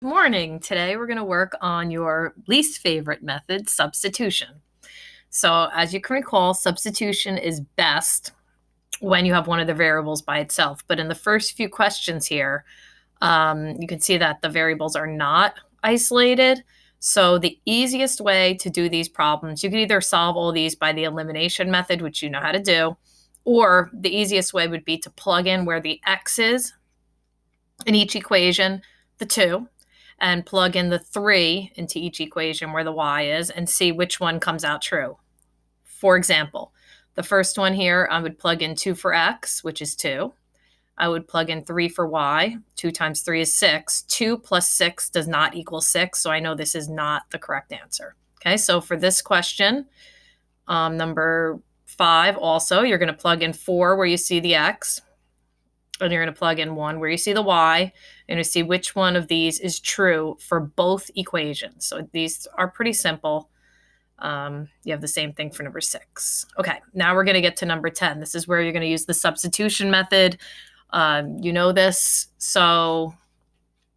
morning. Today we're going to work on your least favorite method, substitution. So as you can recall, substitution is best when you have one of the variables by itself. But in the first few questions here, you can see that the variables are not isolated. So the easiest way to do these problems, you can either solve all these by the elimination method, which you know how to do, or the easiest way would be to plug in where the x is in each equation, the 2, and plug in the 3 into each equation where the y is and see which one comes out true. For example, the first one here, I would plug in 2 for x, which is 2. I would plug in 3 for y. 2 times 3 is 6. 2 plus 6 does not equal 6, so I know this is not the correct answer. Okay, so for this question, number 5 also, you're going to plug in 4 where you see the x, and you're going to plug in 1 where you see the y, and you see which one of these is true for both equations. So these are pretty simple. You have the same thing for number 6. Okay, now we're going to get to number 10. This is where you're going to use the substitution method. You know this. So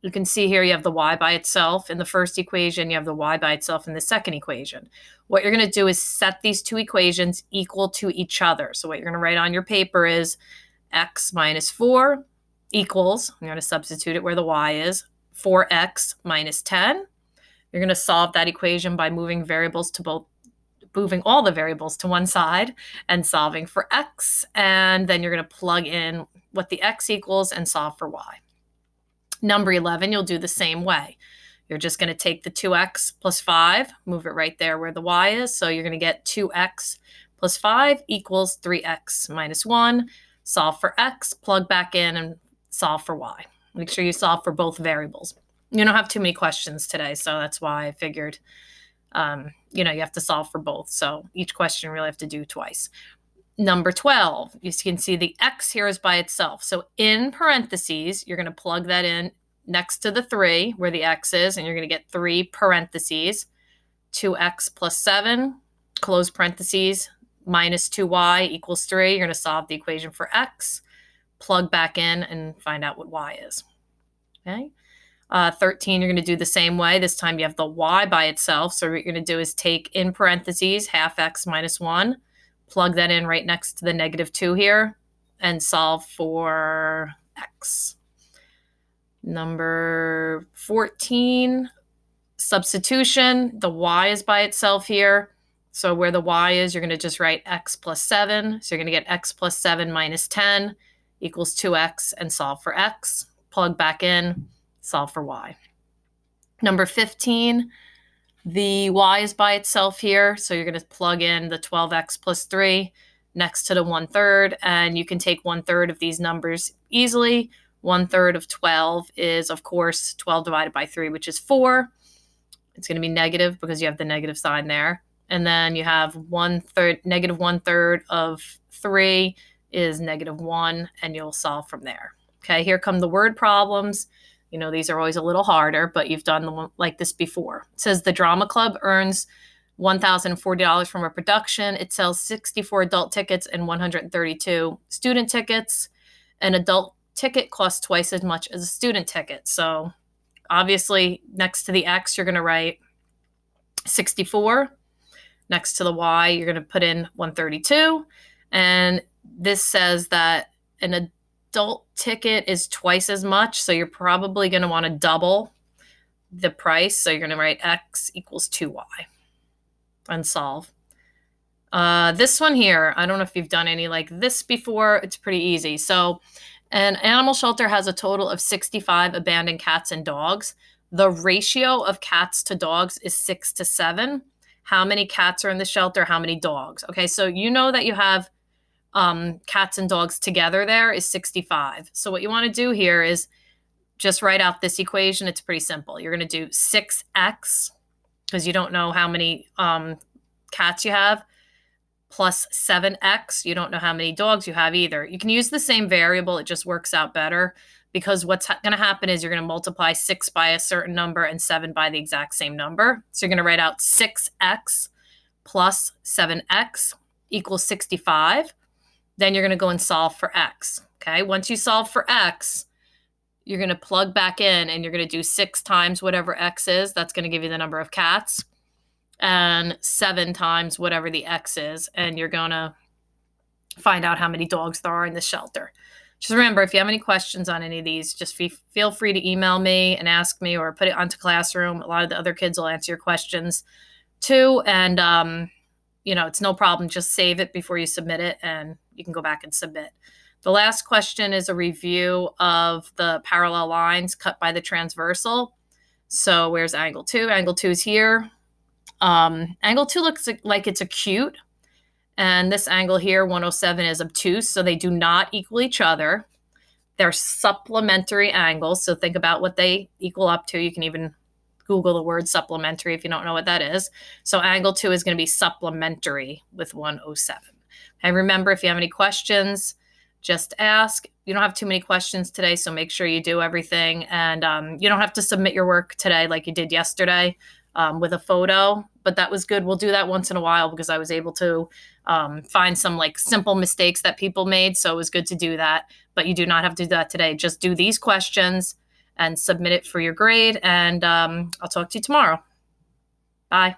you can see here you have the y by itself in the first equation. You have the y by itself in the second equation. What you're going to do is set these two equations equal to each other. So what you're going to write on your paper is x minus 4 equals, I'm going to substitute it where the y is, 4x minus 10. You're going to solve that equation by moving all the variables to one side and solving for x. And then you're going to plug in what the x equals and solve for y. Number 11, you'll do the same way. You're just going to take the 2x plus 5, move it right there where the y is. So you're going to get 2x plus 5 equals 3x minus 1. Solve for x, plug back in, and solve for y. Make sure you solve for both variables. You don't have too many questions today, so that's why I figured, you have to solve for both. So each question you really have to do twice. Number 12, you can see the x here is by itself. So in parentheses, you're going to plug that in next to the 3 where the x is, and you're going to get 3 parentheses, 2x plus 7, close parentheses, minus 2y equals 3. You're going to solve the equation for x, plug back in, and find out what y is. Okay. 13, you're going to do the same way. This time you have the y by itself. So what you're going to do is take in parentheses half x minus 1, plug that in right next to the negative 2 here, and solve for x. Number 14, substitution. The y is by itself here. So where the y is, you're going to just write x plus 7. So you're going to get x plus 7 minus 10 equals 2x and solve for x. Plug back in, solve for y. Number 15, the y is by itself here. So you're going to plug in the 12x plus 3 next to the 1/3. And you can take 1/3 of these numbers easily. 1/3 of 12 is, of course, 12 divided by 3, which is 4. It's going to be negative because you have the negative sign there. And then you have negative 1/3 of 3 is negative 1, and you'll solve from there. Okay, here come the word problems. These are always a little harder, but you've done them like this before. It says the drama club earns $1,040 from a production. It sells 64 adult tickets and 132 student tickets. An adult ticket costs twice as much as a student ticket. So obviously, next to the X, you're going to write 64. Next to the Y, you're going to put in 132. And this says that an adult ticket is twice as much. So you're probably going to want to double the price. So you're going to write X equals 2Y and solve. This one here, I don't know if you've done any like this before. It's pretty easy. So an animal shelter has a total of 65 abandoned cats and dogs. The ratio of cats to dogs is 6 to 7. How many cats are in the shelter? How many dogs? Okay, so you know that you have cats and dogs together there is 65. So what you want to do here is just write out this equation. It's pretty simple. You're going to do 6x, because you don't know how many cats you have, plus 7x. You don't know how many dogs you have either. You can use the same variable. It just works out better, because what's going to happen is you're going to multiply 6 by a certain number and 7 by the exact same number. So you're going to write out 6x plus 7x equals 65. Then you're going to go and solve for x. Okay, once you solve for x, You're going to plug back in and you're going to do 6 times whatever X is. That's going to give you the number of cats. And 7 times whatever the X is. And you're going to find out how many dogs there are in the shelter. Just remember, if you have any questions on any of these, just feel free to email me and ask me, or put it onto Classroom. A lot of the other kids will answer your questions too. And, it's no problem. Just save it before you submit it, and you can go back and submit. The last question is a review of the parallel lines cut by the transversal. So where's angle 2? Angle 2 is here. Angle 2 looks like it's acute. And this angle here, 107, is obtuse, so they do not equal each other. They're supplementary angles, so think about what they equal up to. You can even Google the word supplementary if you don't know what that is. So angle 2 is going to be supplementary with 107. And remember, if you have any questions, just ask. You don't have too many questions today, so make sure you do everything. And you don't have to submit your work today like you did yesterday with a photo, but that was good. We'll do that once in a while because I was able to find some simple mistakes that people made. So it was good to do that, but you do not have to do that today. Just do these questions and submit it for your grade. And I'll talk to you tomorrow. Bye.